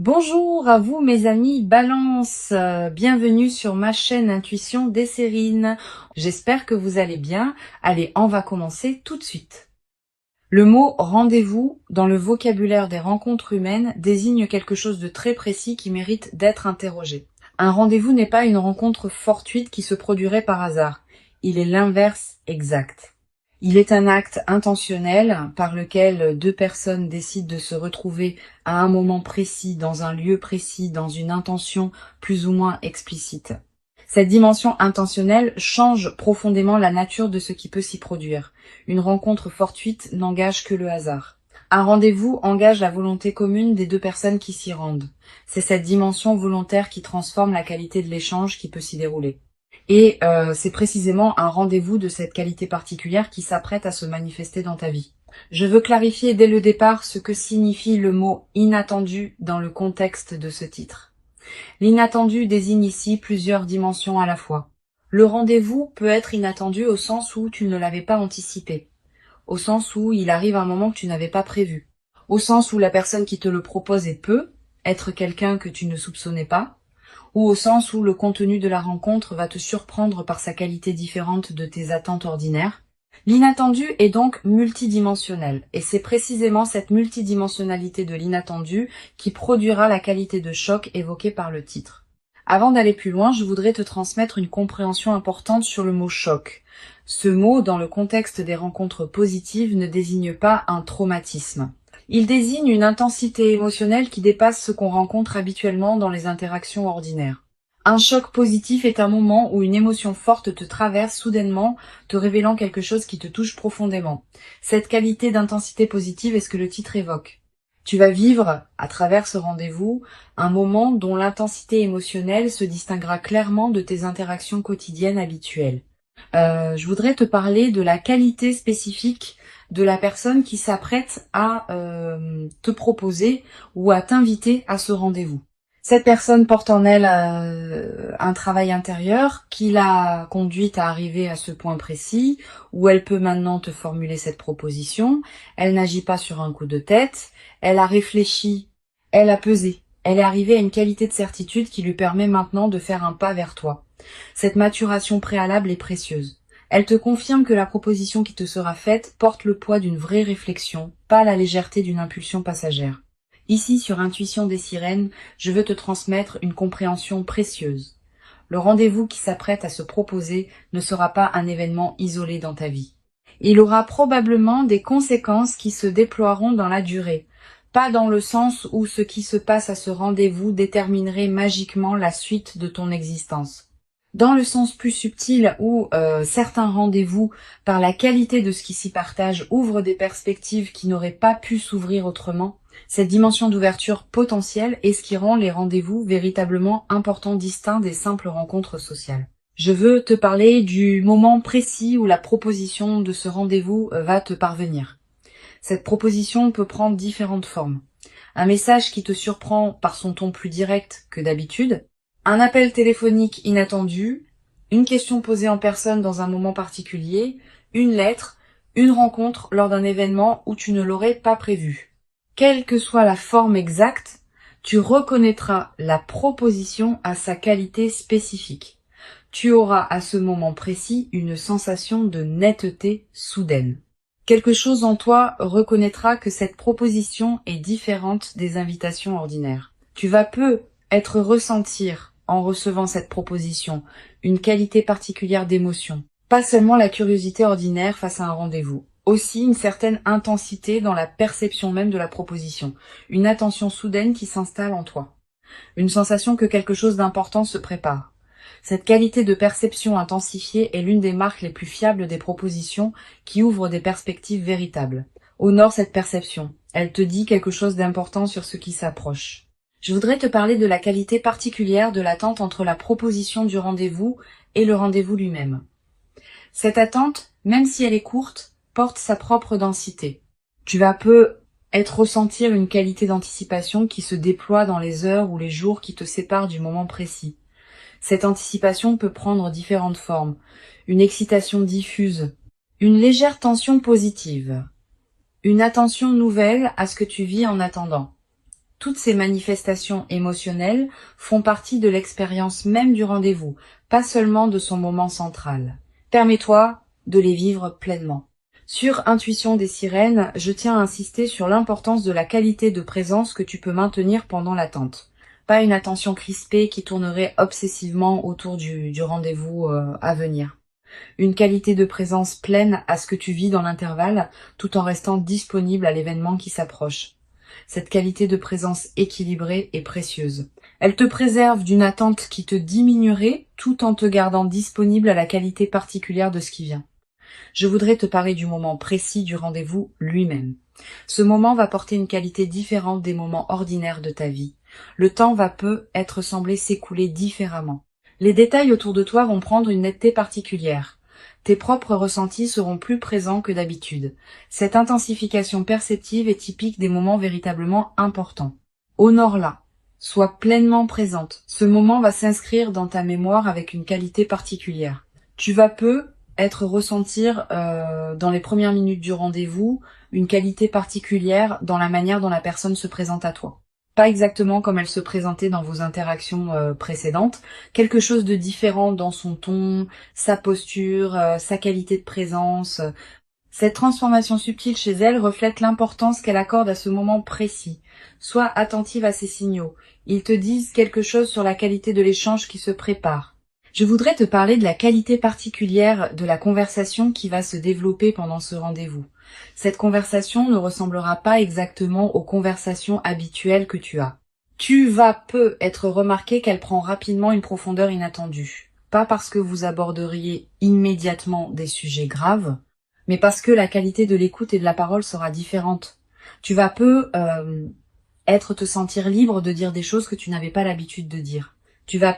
Bonjour à vous mes amis Balance, bienvenue sur ma chaîne Intuition Desserine. J'espère que vous allez bien. Allez, on va commencer tout de suite. Le mot rendez-vous dans le vocabulaire des rencontres humaines désigne quelque chose de très précis qui mérite d'être interrogé. Un rendez-vous n'est pas une rencontre fortuite qui se produirait par hasard. Il est l'inverse exact. Il est un acte intentionnel par lequel deux personnes décident de se retrouver à un moment précis, dans un lieu précis, dans une intention plus ou moins explicite. Cette dimension intentionnelle change profondément la nature de ce qui peut s'y produire. Une rencontre fortuite n'engage que le hasard. Un rendez-vous engage la volonté commune des deux personnes qui s'y rendent. C'est cette dimension volontaire qui transforme la qualité de l'échange qui peut s'y dérouler. Et c'est précisément un rendez-vous de cette qualité particulière qui s'apprête à se manifester dans ta vie. Je veux clarifier dès le départ ce que signifie le mot « inattendu » dans le contexte de ce titre. L'inattendu désigne ici plusieurs dimensions à la fois. Le rendez-vous peut être inattendu au sens où tu ne l'avais pas anticipé, au sens où il arrive un moment que tu n'avais pas prévu, au sens où la personne qui te le propose peut être quelqu'un que tu ne soupçonnais pas, ou au sens où le contenu de la rencontre va te surprendre par sa qualité différente de tes attentes ordinaires. L'inattendu est donc multidimensionnel, et c'est précisément cette multidimensionnalité de l'inattendu qui produira la qualité de choc évoquée par le titre. Avant d'aller plus loin, je voudrais te transmettre une compréhension importante sur le mot choc. Ce mot, dans le contexte des rencontres positives, ne désigne pas un traumatisme. Il désigne une intensité émotionnelle qui dépasse ce qu'on rencontre habituellement dans les interactions ordinaires. Un choc positif est un moment où une émotion forte te traverse soudainement, te révélant quelque chose qui te touche profondément. Cette qualité d'intensité positive est ce que le titre évoque. Tu vas vivre, à travers ce rendez-vous, un moment dont l'intensité émotionnelle se distinguera clairement de tes interactions quotidiennes habituelles. Je voudrais te parler de la qualité spécifique de la personne qui s'apprête à te proposer ou à t'inviter à ce rendez-vous. Cette personne porte en elle un travail intérieur qui l'a conduite à arriver à ce point précis où elle peut maintenant te formuler cette proposition. Elle n'agit pas sur un coup de tête, elle a réfléchi, elle a pesé. Elle est arrivée à une qualité de certitude qui lui permet maintenant de faire un pas vers toi. Cette maturation préalable est précieuse. Elle te confirme que la proposition qui te sera faite porte le poids d'une vraie réflexion, pas la légèreté d'une impulsion passagère. Ici, sur Intuition des Sirènes, je veux te transmettre une compréhension précieuse. Le rendez-vous qui s'apprête à se proposer ne sera pas un événement isolé dans ta vie. Il aura probablement des conséquences qui se déploieront dans la durée, pas dans le sens où ce qui se passe à ce rendez-vous déterminerait magiquement la suite de ton existence. Dans le sens plus subtil où certains rendez-vous, par la qualité de ce qui s'y partage, ouvrent des perspectives qui n'auraient pas pu s'ouvrir autrement, cette dimension d'ouverture potentielle est ce qui rend les rendez-vous véritablement importants, distincts des simples rencontres sociales. Je veux te parler du moment précis où la proposition de ce rendez-vous va te parvenir. Cette proposition peut prendre différentes formes. Un message qui te surprend par son ton plus direct que d'habitude, un appel téléphonique inattendu, une question posée en personne dans un moment particulier, une lettre, une rencontre lors d'un événement où tu ne l'aurais pas prévu. Quelle que soit la forme exacte, tu reconnaîtras la proposition à sa qualité spécifique. Tu auras à ce moment précis une sensation de netteté soudaine. Quelque chose en toi reconnaîtra que cette proposition est différente des invitations ordinaires. Tu vas peu être ressentir, en recevant cette proposition, une qualité particulière d'émotion. Pas seulement la curiosité ordinaire face à un rendez-vous. Aussi une certaine intensité dans la perception même de la proposition. Une attention soudaine qui s'installe en toi. Une sensation que quelque chose d'important se prépare. Cette qualité de perception intensifiée est l'une des marques les plus fiables des propositions qui ouvrent des perspectives véritables. Honore cette perception. Elle te dit quelque chose d'important sur ce qui s'approche. Je voudrais te parler de la qualité particulière de l'attente entre la proposition du rendez-vous et le rendez-vous lui-même. Cette attente, même si elle est courte, porte sa propre densité. Tu vas peu être ressentir une qualité d'anticipation qui se déploie dans les heures ou les jours qui te séparent du moment précis. Cette anticipation peut prendre différentes formes. Une excitation diffuse, une légère tension positive, une attention nouvelle à ce que tu vis en attendant, Toutes ces manifestations émotionnelles font partie de l'expérience même du rendez-vous, pas seulement de son moment central. Permets-toi de les vivre pleinement. Sur Intuition des sirènes, je tiens à insister sur l'importance de la qualité de présence que tu peux maintenir pendant l'attente. Pas une attention crispée qui tournerait obsessivement autour du rendez-vous à venir. Une qualité de présence pleine à ce que tu vis dans l'intervalle, tout en restant disponible à l'événement qui s'approche. Cette qualité de présence équilibrée est précieuse. Elle te préserve d'une attente qui te diminuerait tout en te gardant disponible à la qualité particulière de ce qui vient. Je voudrais te parler du moment précis du rendez-vous lui-même. Ce moment va porter une qualité différente des moments ordinaires de ta vie. Le temps va peu être semblé s'écouler différemment. Les détails autour de toi vont prendre une netteté particulière. Tes propres ressentis seront plus présents que d'habitude. Cette intensification perceptive est typique des moments véritablement importants. Honore-la. Sois pleinement présente. Ce moment va s'inscrire dans ta mémoire avec une qualité particulière. Tu vas ressentir dans les premières minutes du rendez-vous une qualité particulière dans la manière dont la personne se présente à toi. Pas exactement comme elle se présentait dans vos interactions précédentes, quelque chose de différent dans son ton, sa posture, sa qualité de présence. Cette transformation subtile chez elle reflète l'importance qu'elle accorde à ce moment précis. Sois attentive à ces signaux. Ils te disent quelque chose sur la qualité de l'échange qui se prépare. Je voudrais te parler de la qualité particulière de la conversation qui va se développer pendant ce rendez-vous. Cette conversation ne ressemblera pas exactement aux conversations habituelles que tu as. Tu vas être remarqué qu'elle prend rapidement une profondeur inattendue. Pas parce que vous aborderiez immédiatement des sujets graves, mais parce que la qualité de l'écoute et de la parole sera différente. Tu vas te sentir libre de dire des choses que tu n'avais pas l'habitude de dire. Tu vas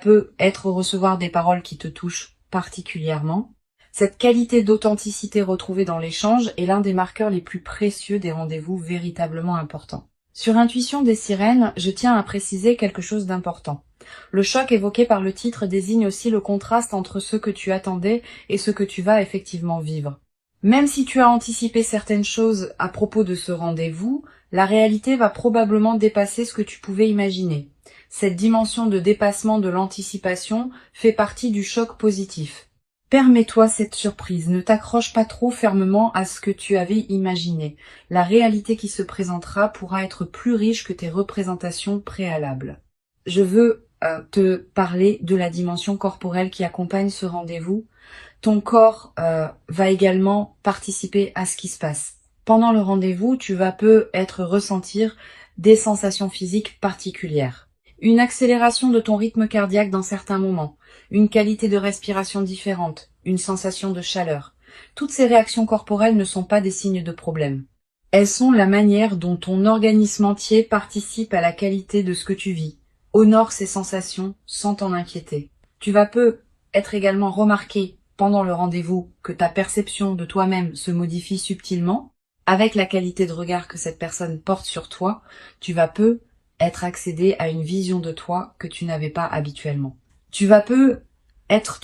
recevoir des paroles qui te touchent particulièrement. Cette qualité d'authenticité retrouvée dans l'échange est l'un des marqueurs les plus précieux des rendez-vous véritablement importants. Sur Intuition des sirènes, je tiens à préciser quelque chose d'important. Le choc évoqué par le titre désigne aussi le contraste entre ce que tu attendais et ce que tu vas effectivement vivre. Même si tu as anticipé certaines choses à propos de ce rendez-vous, la réalité va probablement dépasser ce que tu pouvais imaginer. Cette dimension de dépassement de l'anticipation fait partie du choc positif. Permets-toi cette surprise, ne t'accroche pas trop fermement à ce que tu avais imaginé. La réalité qui se présentera pourra être plus riche que tes représentations préalables. Je veux te parler de la dimension corporelle qui accompagne ce rendez-vous. Ton corps va également participer à ce qui se passe. Pendant le rendez-vous, tu vas ressentir des sensations physiques particulières. Une accélération de ton rythme cardiaque dans certains moments, une qualité de respiration différente, une sensation de chaleur. Toutes ces réactions corporelles ne sont pas des signes de problème. Elles sont la manière dont ton organisme entier participe à la qualité de ce que tu vis. Honore ces sensations sans t'en inquiéter. Tu vas être également remarqué pendant le rendez-vous que ta perception de toi-même se modifie subtilement. Avec la qualité de regard que cette personne porte sur toi, tu vas être accédé à une vision de toi que tu n'avais pas habituellement. Tu vas te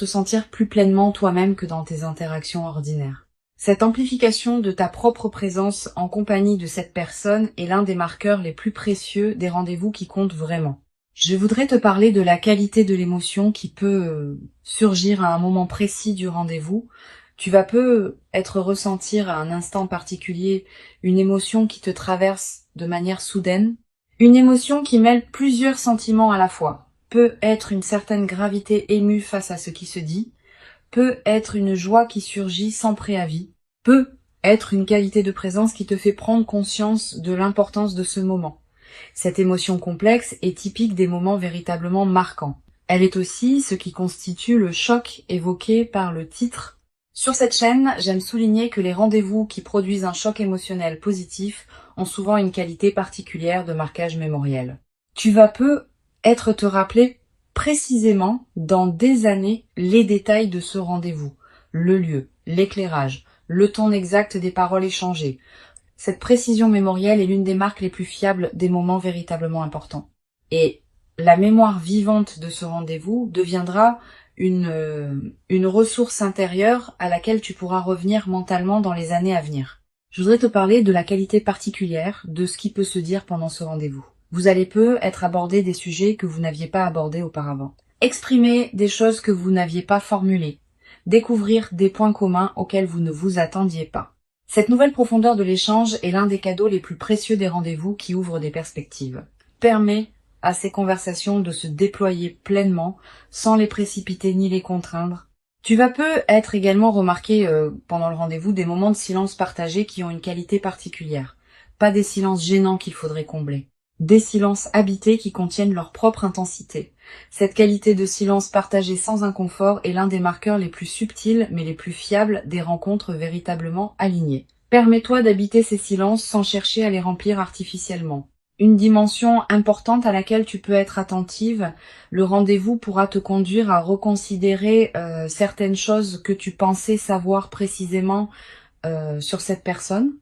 sentir plus pleinement toi-même que dans tes interactions ordinaires. Cette amplification de ta propre présence en compagnie de cette personne est l'un des marqueurs les plus précieux des rendez-vous qui comptent vraiment. Je voudrais te parler de la qualité de l'émotion qui peut surgir à un moment précis du rendez-vous. Tu vas ressentir à un instant particulier une émotion qui te traverse de manière soudaine. Une émotion qui mêle plusieurs sentiments à la fois. Peut être une certaine gravité émue face à ce qui se dit. Peut être une joie qui surgit sans préavis. Peut être une qualité de présence qui te fait prendre conscience de l'importance de ce moment. Cette émotion complexe est typique des moments véritablement marquants. Elle est aussi ce qui constitue le choc évoqué par le titre. Sur cette chaîne, j'aime souligner que les rendez-vous qui produisent un choc émotionnel positif ont souvent une qualité particulière de marquage mémoriel. Tu vas te rappeler précisément dans des années les détails de ce rendez-vous, le lieu, l'éclairage, le ton exact des paroles échangées. Cette précision mémorielle est l'une des marques les plus fiables des moments véritablement importants. Et la mémoire vivante de ce rendez-vous deviendra une ressource intérieure à laquelle tu pourras revenir mentalement dans les années à venir. Je voudrais te parler de la qualité particulière de ce qui peut se dire pendant ce rendez-vous. Vous allez peu être abordé des sujets que vous n'aviez pas abordés auparavant. Exprimer des choses que vous n'aviez pas formulées. Découvrir des points communs auxquels vous ne vous attendiez pas. Cette nouvelle profondeur de l'échange est l'un des cadeaux les plus précieux des rendez-vous qui ouvrent des perspectives. Permet à ces conversations de se déployer pleinement, sans les précipiter ni les contraindre. Tu vas peu être également remarqué pendant le rendez-vous des moments de silence partagés qui ont une qualité particulière. Pas des silences gênants qu'il faudrait combler. Des silences habités qui contiennent leur propre intensité. Cette qualité de silence partagé sans inconfort est l'un des marqueurs les plus subtils mais les plus fiables des rencontres véritablement alignées. Permets-toi d'habiter ces silences sans chercher à les remplir artificiellement. Une dimension importante à laquelle tu peux être attentive, le rendez-vous pourra te conduire à reconsidérer certaines choses que tu pensais savoir précisément sur cette personne,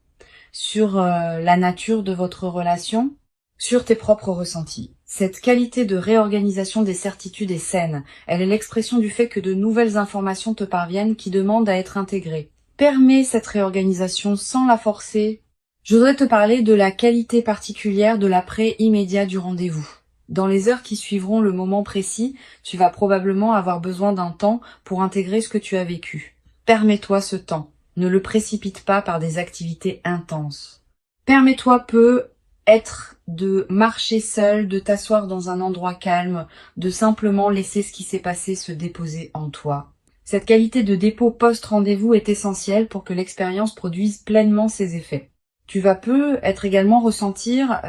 sur la nature de votre relation, sur tes propres ressentis. Cette qualité de réorganisation des certitudes est saine. Elle est l'expression du fait que de nouvelles informations te parviennent qui demandent à être intégrées. Permets cette réorganisation sans la forcer. Je voudrais te parler de la qualité particulière de l'après immédiat du rendez-vous. Dans les heures qui suivront le moment précis, tu vas probablement avoir besoin d'un temps pour intégrer ce que tu as vécu. Permets-toi ce temps. Ne le précipite pas par des activités intenses. Permets-toi être de marcher seul, de t'asseoir dans un endroit calme, de simplement laisser ce qui s'est passé se déposer en toi. Cette qualité de dépôt post-rendez-vous est essentielle pour que l'expérience produise pleinement ses effets. Tu vas peu être également ressentir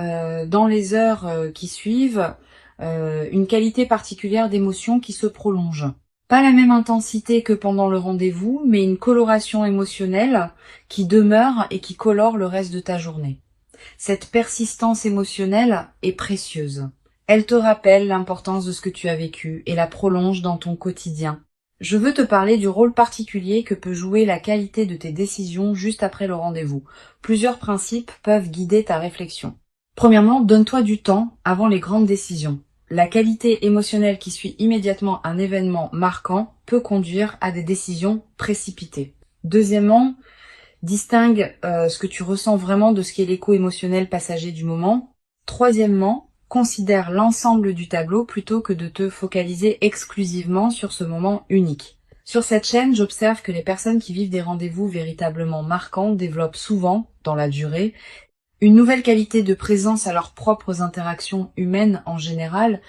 dans les heures qui suivent une qualité particulière d'émotion qui se prolonge. Pas la même intensité que pendant le rendez-vous, mais une coloration émotionnelle qui demeure et qui colore le reste de ta journée. Cette persistance émotionnelle est précieuse. Elle te rappelle l'importance de ce que tu as vécu et la prolonge dans ton quotidien. Je veux te parler du rôle particulier que peut jouer la qualité de tes décisions juste après le rendez-vous. Plusieurs principes peuvent guider ta réflexion. Premièrement, donne-toi du temps avant les grandes décisions. La qualité émotionnelle qui suit immédiatement un événement marquant peut conduire à des décisions précipitées. Deuxièmement, distingue ce que tu ressens vraiment de ce qui est l'écho émotionnel passager du moment. Troisièmement, considère l'ensemble du tableau plutôt que de te focaliser exclusivement sur ce moment unique. Sur cette chaîne, j'observe que les personnes qui vivent des rendez-vous véritablement marquants développent souvent, dans la durée, une nouvelle qualité de présence à leurs propres interactions humaines en général.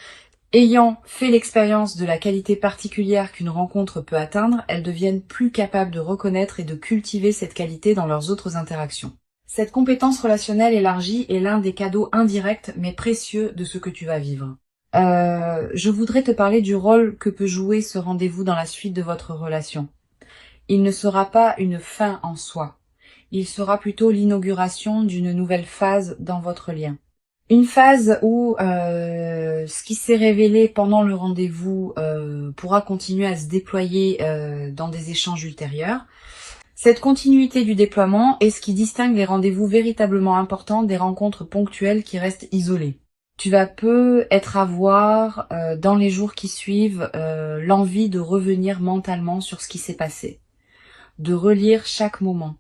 Ayant fait l'expérience de la qualité particulière qu'une rencontre peut atteindre, elles deviennent plus capables de reconnaître et de cultiver cette qualité dans leurs autres interactions. Cette compétence relationnelle élargie est l'un des cadeaux indirects mais précieux de ce que tu vas vivre. Je voudrais te parler du rôle que peut jouer ce rendez-vous dans la suite de votre relation. Il ne sera pas une fin en soi. Il sera plutôt l'inauguration d'une nouvelle phase dans votre lien. Une phase où ce qui s'est révélé pendant le rendez-vous pourra continuer à se déployer dans des échanges ultérieurs. Cette continuité du déploiement est ce qui distingue les rendez-vous véritablement importants des rencontres ponctuelles qui restent isolées. Tu vas peu être à voir dans les jours qui suivent l'envie de revenir mentalement sur ce qui s'est passé, de relire chaque moment,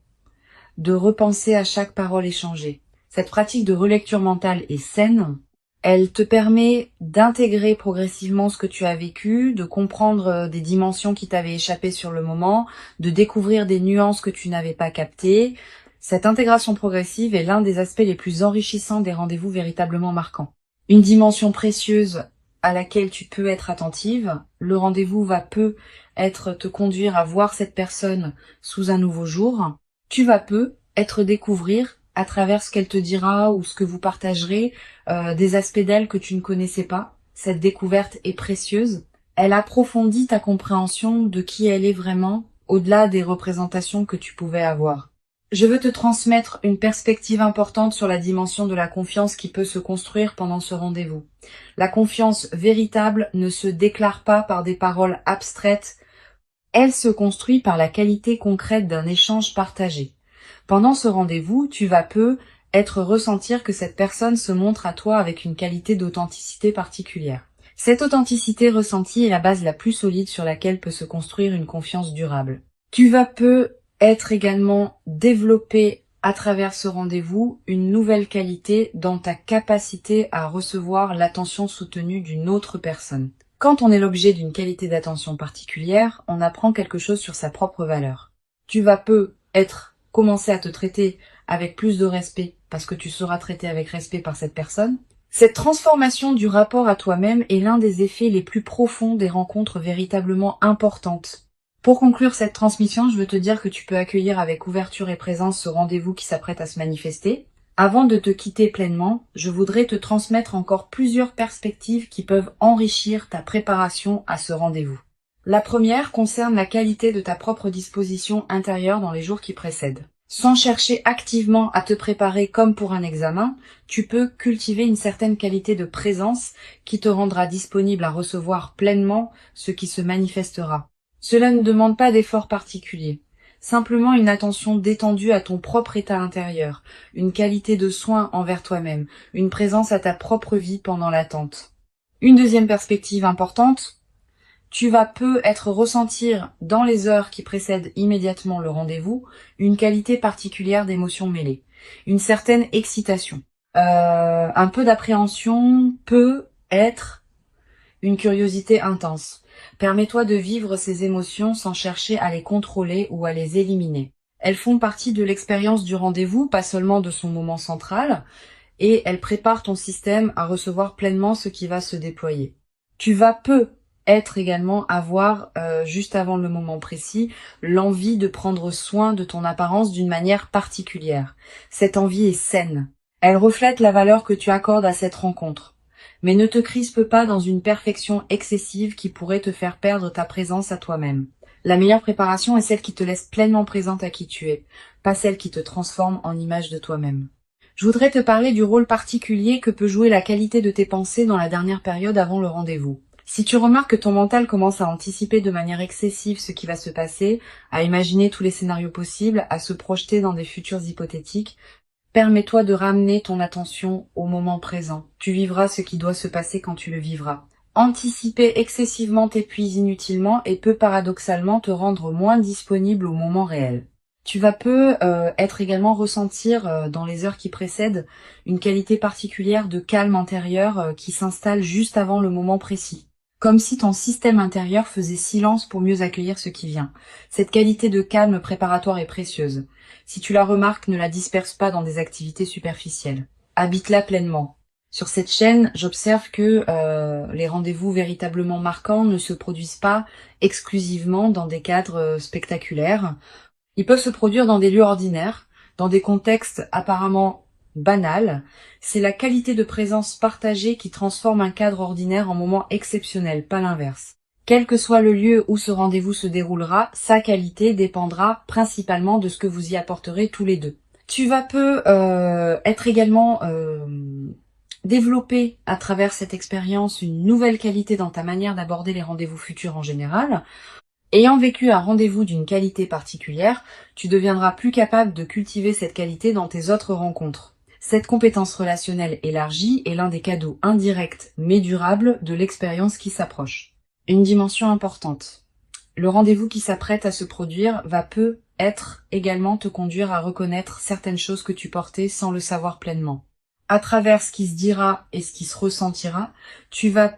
de repenser à chaque parole échangée. Cette pratique de relecture mentale est saine. Elle te permet d'intégrer progressivement ce que tu as vécu, de comprendre des dimensions qui t'avaient échappé sur le moment, de découvrir des nuances que tu n'avais pas captées. Cette intégration progressive est l'un des aspects les plus enrichissants des rendez-vous véritablement marquants. Une dimension précieuse à laquelle tu peux être attentive. Le rendez-vous va peu te conduire à voir cette personne sous un nouveau jour. Tu vas peu découvrir à travers ce qu'elle te dira ou ce que vous partagerez, des aspects d'elle que tu ne connaissais pas. Cette découverte est précieuse. Elle approfondit ta compréhension de qui elle est vraiment, au-delà des représentations que tu pouvais avoir. Je veux te transmettre une perspective importante sur la dimension de la confiance qui peut se construire pendant ce rendez-vous. La confiance véritable ne se déclare pas par des paroles abstraites. Elle se construit par la qualité concrète d'un échange partagé. Pendant ce rendez-vous, tu vas peu ressentir que cette personne se montre à toi avec une qualité d'authenticité particulière. Cette authenticité ressentie est la base la plus solide sur laquelle peut se construire une confiance durable. Tu vas peu également développer à travers ce rendez-vous, une nouvelle qualité dans ta capacité à recevoir l'attention soutenue d'une autre personne. Quand on est l'objet d'une qualité d'attention particulière, on apprend quelque chose sur sa propre valeur. Tu vas commencer à te traiter avec plus de respect parce que tu seras traité avec respect par cette personne. Cette transformation du rapport à toi-même est l'un des effets les plus profonds des rencontres véritablement importantes. Pour conclure cette transmission, je veux te dire que tu peux accueillir avec ouverture et présence ce rendez-vous qui s'apprête à se manifester. Avant de te quitter pleinement, je voudrais te transmettre encore plusieurs perspectives qui peuvent enrichir ta préparation à ce rendez-vous. La première concerne la qualité de ta propre disposition intérieure dans les jours qui précèdent. Sans chercher activement à te préparer comme pour un examen, tu peux cultiver une certaine qualité de présence qui te rendra disponible à recevoir pleinement ce qui se manifestera. Cela ne demande pas d'effort particulier, simplement une attention détendue à ton propre état intérieur, une qualité de soin envers toi-même, une présence à ta propre vie pendant l'attente. Une deuxième perspective importante, tu vas être ressentir dans les heures qui précèdent immédiatement le rendez-vous une qualité particulière d'émotions mêlées, une certaine excitation, un peu d'appréhension, peut être une curiosité intense. Permets-toi de vivre ces émotions sans chercher à les contrôler ou à les éliminer. Elles font partie de l'expérience du rendez-vous, pas seulement de son moment central, et elles préparent ton système à recevoir pleinement ce qui va se déployer. Tu vas avoir, juste avant le moment précis, l'envie de prendre soin de ton apparence d'une manière particulière. Cette envie est saine. Elle reflète la valeur que tu accordes à cette rencontre. Mais ne te crispe pas dans une perfection excessive qui pourrait te faire perdre ta présence à toi-même. La meilleure préparation est celle qui te laisse pleinement présente à qui tu es, pas celle qui te transforme en image de toi-même. Je voudrais te parler du rôle particulier que peut jouer la qualité de tes pensées dans la dernière période avant le rendez-vous. Si tu remarques que ton mental commence à anticiper de manière excessive ce qui va se passer, à imaginer tous les scénarios possibles, à se projeter dans des futurs hypothétiques, permets-toi de ramener ton attention au moment présent. Tu vivras ce qui doit se passer quand tu le vivras. Anticiper excessivement t'épuise inutilement et peut paradoxalement te rendre moins disponible au moment réel. Tu vas être également ressentir dans les heures qui précèdent une qualité particulière de calme intérieur qui s'installe juste avant le moment précis. Comme si ton système intérieur faisait silence pour mieux accueillir ce qui vient. Cette qualité de calme préparatoire est précieuse. Si tu la remarques, ne la disperse pas dans des activités superficielles. Habite-la pleinement. Sur cette chaîne, j'observe que les rendez-vous véritablement marquants ne se produisent pas exclusivement dans des cadres spectaculaires. Ils peuvent se produire dans des lieux ordinaires, dans des contextes apparemment banals. C'est la qualité de présence partagée qui transforme un cadre ordinaire en moment exceptionnel, pas l'inverse. Quel que soit le lieu où ce rendez-vous se déroulera, sa qualité dépendra principalement de ce que vous y apporterez tous les deux. Tu vas être également développer à travers cette expérience une nouvelle qualité dans ta manière d'aborder les rendez-vous futurs en général. Ayant vécu un rendez-vous d'une qualité particulière, tu deviendras plus capable de cultiver cette qualité dans tes autres rencontres. Cette compétence relationnelle élargie est l'un des cadeaux indirects mais durables de l'expérience qui s'approche. Une dimension importante. Le rendez-vous qui s'apprête à se produire va peut-être également te conduire à reconnaître certaines choses que tu portais sans le savoir pleinement. À travers ce qui se dira et ce qui se ressentira, tu vas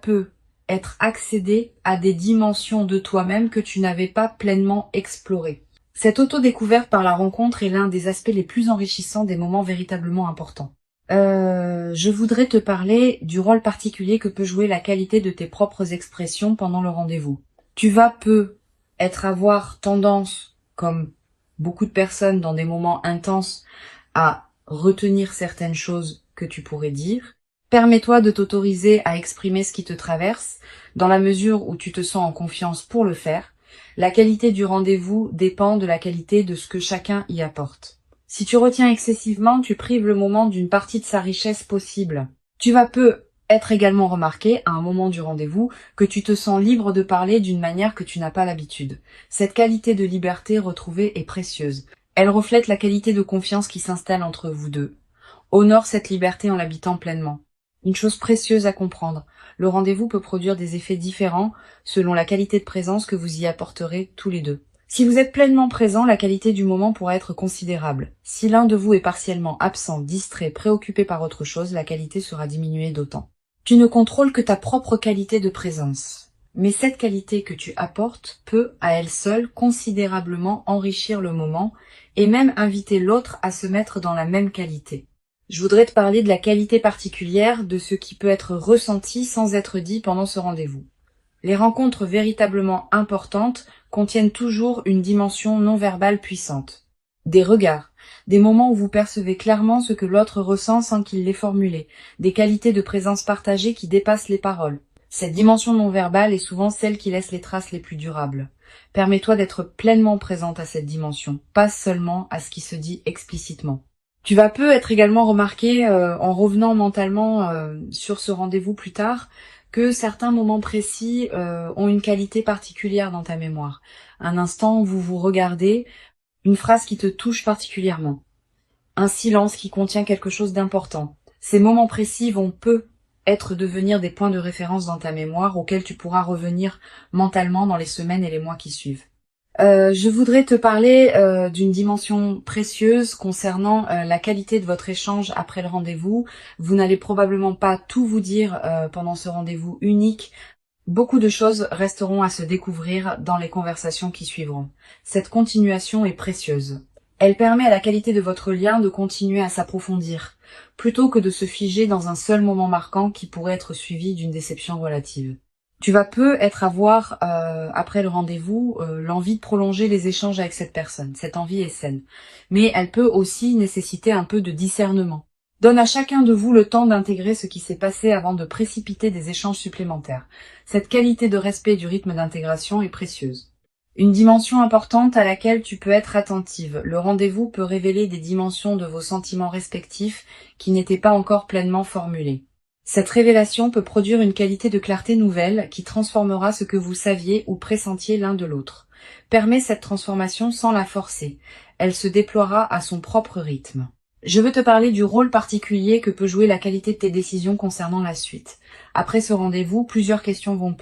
être accédé à des dimensions de toi-même que tu n'avais pas pleinement explorées. Cette auto-découverte par la rencontre est l'un des aspects les plus enrichissants des moments véritablement importants. Je voudrais te parler du rôle particulier que peut jouer la qualité de tes propres expressions pendant le rendez-vous. Tu vas avoir tendance, comme beaucoup de personnes dans des moments intenses, à retenir certaines choses que tu pourrais dire. Permets-toi de t'autoriser à exprimer ce qui te traverse, dans la mesure où tu te sens en confiance pour le faire. La qualité du rendez-vous dépend de la qualité de ce que chacun y apporte. Si tu retiens excessivement, tu prives le moment d'une partie de sa richesse possible. Tu vas être également remarqué, à un moment du rendez-vous, que tu te sens libre de parler d'une manière que tu n'as pas l'habitude. Cette qualité de liberté retrouvée est précieuse. Elle reflète la qualité de confiance qui s'installe entre vous deux. Honore cette liberté en l'habitant pleinement. Une chose précieuse à comprendre, le rendez-vous peut produire des effets différents selon la qualité de présence que vous y apporterez tous les deux. Si vous êtes pleinement présent, la qualité du moment pourra être considérable. Si l'un de vous est partiellement absent, distrait, préoccupé par autre chose, la qualité sera diminuée d'autant. Tu ne contrôles que ta propre qualité de présence. Mais cette qualité que tu apportes peut, à elle seule, considérablement enrichir le moment et même inviter l'autre à se mettre dans la même qualité. Je voudrais te parler de la qualité particulière de ce qui peut être ressenti sans être dit pendant ce rendez-vous. Les rencontres véritablement importantes contiennent toujours une dimension non verbale puissante. Des regards, des moments où vous percevez clairement ce que l'autre ressent sans qu'il l'ait formulé, des qualités de présence partagée qui dépassent les paroles. Cette dimension non verbale est souvent celle qui laisse les traces les plus durables. Permets-toi d'être pleinement présente à cette dimension, pas seulement à ce qui se dit explicitement. Tu vas peu être également remarqué, en revenant mentalement sur ce rendez-vous plus tard, que certains moments précis ont une qualité particulière dans ta mémoire. Un instant où vous vous regardez, une phrase qui te touche particulièrement, un silence qui contient quelque chose d'important. Ces moments précis vont peu devenir des points de référence dans ta mémoire auxquels tu pourras revenir mentalement dans les semaines et les mois qui suivent. Je voudrais te parler d'une dimension précieuse concernant la qualité de votre échange après le rendez-vous. Vous n'allez probablement pas tout vous dire pendant ce rendez-vous unique. Beaucoup de choses resteront à se découvrir dans les conversations qui suivront. Cette continuation est précieuse. Elle permet à la qualité de votre lien de continuer à s'approfondir, plutôt que de se figer dans un seul moment marquant qui pourrait être suivi d'une déception relative. Tu vas peu être à voir, après le rendez-vous, l'envie de prolonger les échanges avec cette personne. Cette envie est saine. Mais elle peut aussi nécessiter un peu de discernement. Donne à chacun de vous le temps d'intégrer ce qui s'est passé avant de précipiter des échanges supplémentaires. Cette qualité de respect du rythme d'intégration est précieuse. Une dimension importante à laquelle tu peux être attentive. Le rendez-vous peut révéler des dimensions de vos sentiments respectifs qui n'étaient pas encore pleinement formulées. Cette révélation peut produire une qualité de clarté nouvelle qui transformera ce que vous saviez ou pressentiez l'un de l'autre. Permets cette transformation sans la forcer. Elle se déploiera à son propre rythme. Je veux te parler du rôle particulier que peut jouer la qualité de tes décisions concernant la suite. Après ce rendez-vous, plusieurs questions vont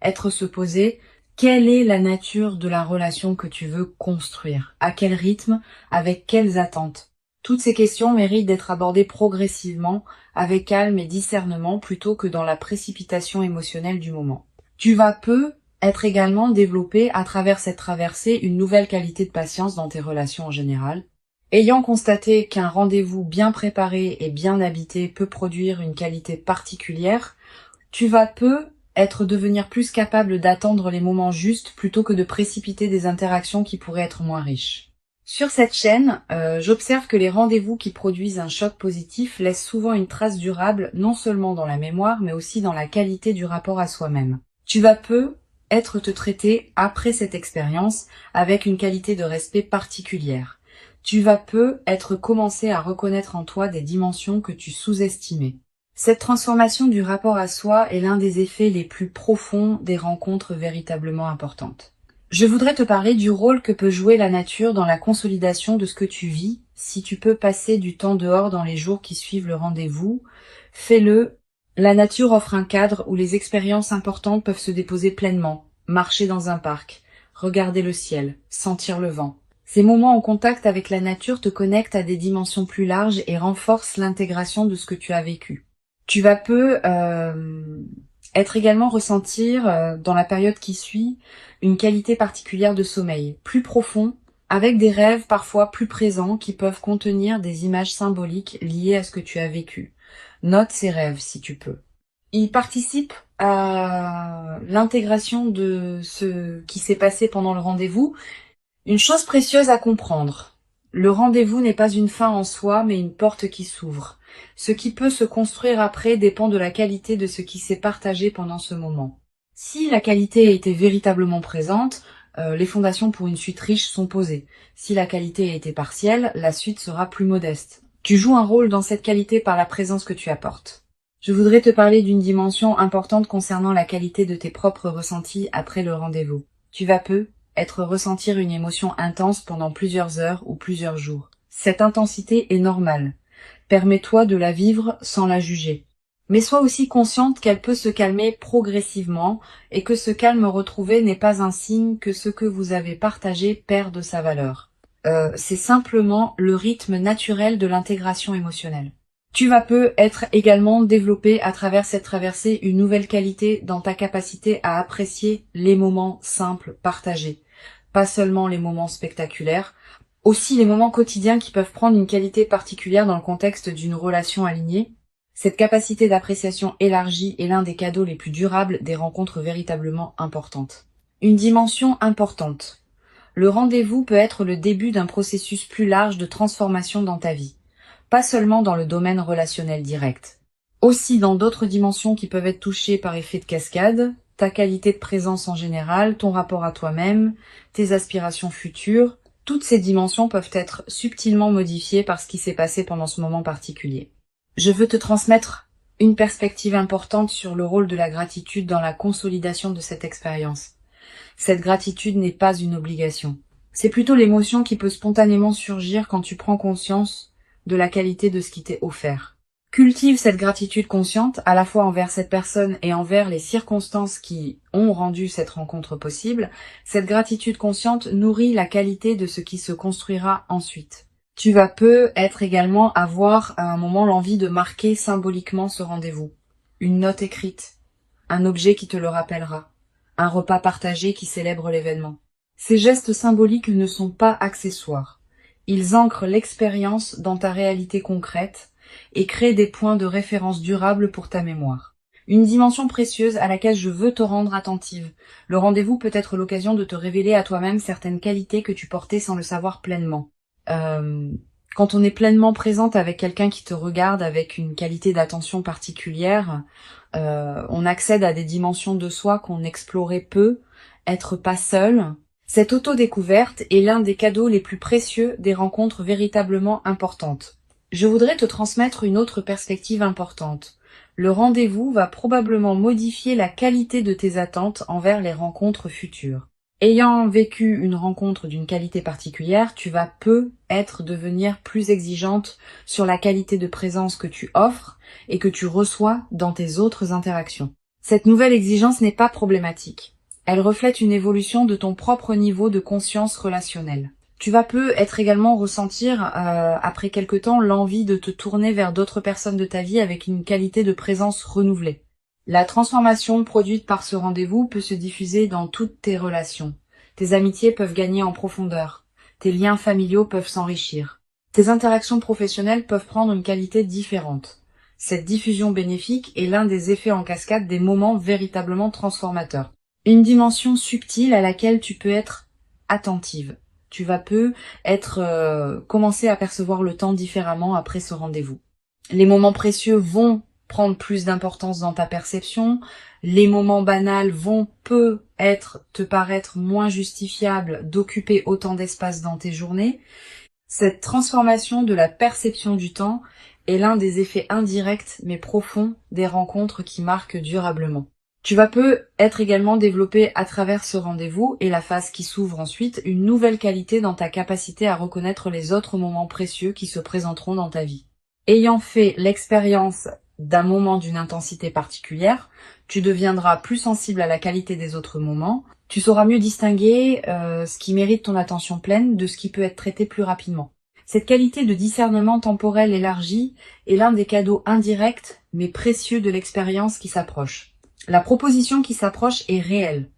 être se poser. Quelle est la nature de la relation que tu veux construire? À quel rythme? Avec quelles attentes? Toutes ces questions méritent d'être abordées progressivement, avec calme et discernement, plutôt que dans la précipitation émotionnelle du moment. Tu vas peu être également développé à travers cette traversée une nouvelle qualité de patience dans tes relations en général. Ayant constaté qu'un rendez-vous bien préparé et bien habité peut produire une qualité particulière, tu vas peu devenir plus capable d'attendre les moments justes plutôt que de précipiter des interactions qui pourraient être moins riches. Sur cette chaîne, j'observe que les rendez-vous qui produisent un choc positif laissent souvent une trace durable, non seulement dans la mémoire, mais aussi dans la qualité du rapport à soi-même. Tu vas peu te traiter après cette expérience avec une qualité de respect particulière. Tu vas peu commencé à reconnaître en toi des dimensions que tu sous-estimais. Cette transformation du rapport à soi est l'un des effets les plus profonds des rencontres véritablement importantes. Je voudrais te parler du rôle que peut jouer la nature dans la consolidation de ce que tu vis. Si tu peux passer du temps dehors dans les jours qui suivent le rendez-vous, fais-le. La nature offre un cadre où les expériences importantes peuvent se déposer pleinement. Marcher dans un parc, regarder le ciel, sentir le vent. Ces moments en contact avec la nature te connectent à des dimensions plus larges et renforcent l'intégration de ce que tu as vécu. Tu vas peu également ressentir, dans la période qui suit, une qualité particulière de sommeil, plus profond, avec des rêves parfois plus présents qui peuvent contenir des images symboliques liées à ce que tu as vécu. Note ces rêves si tu peux. Ils participent à l'intégration de ce qui s'est passé pendant le rendez-vous. Une chose précieuse à comprendre. Le rendez-vous n'est pas une fin en soi, mais une porte qui s'ouvre. Ce qui peut se construire après dépend de la qualité de ce qui s'est partagé pendant ce moment. Si la qualité a été véritablement présente, les fondations pour une suite riche sont posées. Si la qualité a été partielle, la suite sera plus modeste. Tu joues un rôle dans cette qualité par la présence que tu apportes. Je voudrais te parler d'une dimension importante concernant la qualité de tes propres ressentis après le rendez-vous. Tu vas peu ressentir une émotion intense pendant plusieurs heures ou plusieurs jours. Cette intensité est normale. Permets-toi de la vivre sans la juger. Mais sois aussi consciente qu'elle peut se calmer progressivement et que ce calme retrouvé n'est pas un signe que ce que vous avez partagé perd de sa valeur. C'est simplement le rythme naturel de l'intégration émotionnelle. Tu vas être également développer à travers cette traversée une nouvelle qualité dans ta capacité à apprécier les moments simples partagés. Pas seulement les moments spectaculaires, aussi les moments quotidiens qui peuvent prendre une qualité particulière dans le contexte d'une relation alignée. Cette capacité d'appréciation élargie est l'un des cadeaux les plus durables des rencontres véritablement importantes. Une dimension importante. Le rendez-vous peut être le début d'un processus plus large de transformation dans ta vie, pas seulement dans le domaine relationnel direct. Aussi dans d'autres dimensions qui peuvent être touchées par effet de cascade, ta qualité de présence en général, ton rapport à toi-même, tes aspirations futures, toutes ces dimensions peuvent être subtilement modifiées par ce qui s'est passé pendant ce moment particulier. Je veux te transmettre une perspective importante sur le rôle de la gratitude dans la consolidation de cette expérience. Cette gratitude n'est pas une obligation. C'est plutôt l'émotion qui peut spontanément surgir quand tu prends conscience de la qualité de ce qui t'est offert. Cultive cette gratitude consciente à la fois envers cette personne et envers les circonstances qui ont rendu cette rencontre possible. Cette gratitude consciente nourrit la qualité de ce qui se construira ensuite. Tu vas être également avoir à un moment l'envie de marquer symboliquement ce rendez-vous. Une note écrite, un objet qui te le rappellera, un repas partagé qui célèbre l'événement. Ces gestes symboliques ne sont pas accessoires. Ils ancrent l'expérience dans ta réalité concrète et créent des points de référence durables pour ta mémoire. Une dimension précieuse à laquelle je veux te rendre attentive. Le rendez-vous peut être l'occasion de te révéler à toi-même certaines qualités que tu portais sans le savoir pleinement. Quand on est pleinement présente avec quelqu'un qui te regarde avec une qualité d'attention particulière, on accède à des dimensions de soi qu'on explorait peu, être pas seul. Cette auto-découverte est l'un des cadeaux les plus précieux des rencontres véritablement importantes. Je voudrais te transmettre une autre perspective importante. Le rendez-vous va probablement modifier la qualité de tes attentes envers les rencontres futures. Ayant vécu une rencontre d'une qualité particulière, tu vas devenir plus exigeante sur la qualité de présence que tu offres et que tu reçois dans tes autres interactions. Cette nouvelle exigence n'est pas problématique. Elle reflète une évolution de ton propre niveau de conscience relationnelle. Tu vas être également ressentir, après quelque temps, l'envie de te tourner vers d'autres personnes de ta vie avec une qualité de présence renouvelée. La transformation produite par ce rendez-vous peut se diffuser dans toutes tes relations. Tes amitiés peuvent gagner en profondeur. Tes liens familiaux peuvent s'enrichir. Tes interactions professionnelles peuvent prendre une qualité différente. Cette diffusion bénéfique est l'un des effets en cascade des moments véritablement transformateurs. Une dimension subtile à laquelle tu peux être attentive. Tu vas commencer à percevoir le temps différemment après ce rendez-vous. Les moments précieux vont prendre plus d'importance dans ta perception, les moments banals vont te paraître moins justifiables d'occuper autant d'espace dans tes journées. Cette transformation de la perception du temps est l'un des effets indirects mais profonds des rencontres qui marquent durablement. Tu vas être également développé à travers ce rendez-vous et la phase qui s'ouvre ensuite une nouvelle qualité dans ta capacité à reconnaître les autres moments précieux qui se présenteront dans ta vie. Ayant fait l'expérience d'un moment d'une intensité particulière, tu deviendras plus sensible à la qualité des autres moments, tu sauras mieux distinguer ce qui mérite ton attention pleine de ce qui peut être traité plus rapidement. Cette qualité de discernement temporel élargi est l'un des cadeaux indirects mais précieux de l'expérience qui s'approche. La proposition qui s'approche est réelle.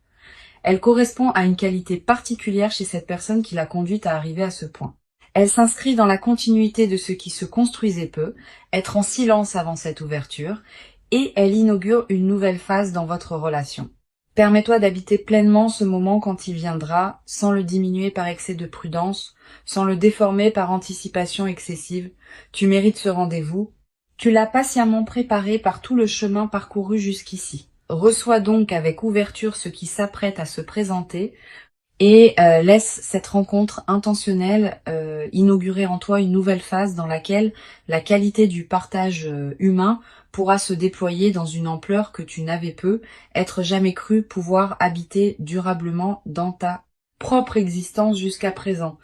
Elle correspond à une qualité particulière chez cette personne qui l'a conduite à arriver à ce point. Elle s'inscrit dans la continuité de ce qui se construisait être en silence avant cette ouverture, et elle inaugure une nouvelle phase dans votre relation. Permets-toi d'habiter pleinement ce moment quand il viendra, sans le diminuer par excès de prudence, sans le déformer par anticipation excessive. Tu mérites ce rendez-vous. Tu l'as patiemment préparé par tout le chemin parcouru jusqu'ici. Reçois donc avec ouverture ce qui s'apprête à se présenter et laisse cette rencontre intentionnelle inaugurer en toi une nouvelle phase dans laquelle la qualité du partage humain pourra se déployer dans une ampleur que tu n'avais être jamais cru pouvoir habiter durablement dans ta propre existence jusqu'à présent.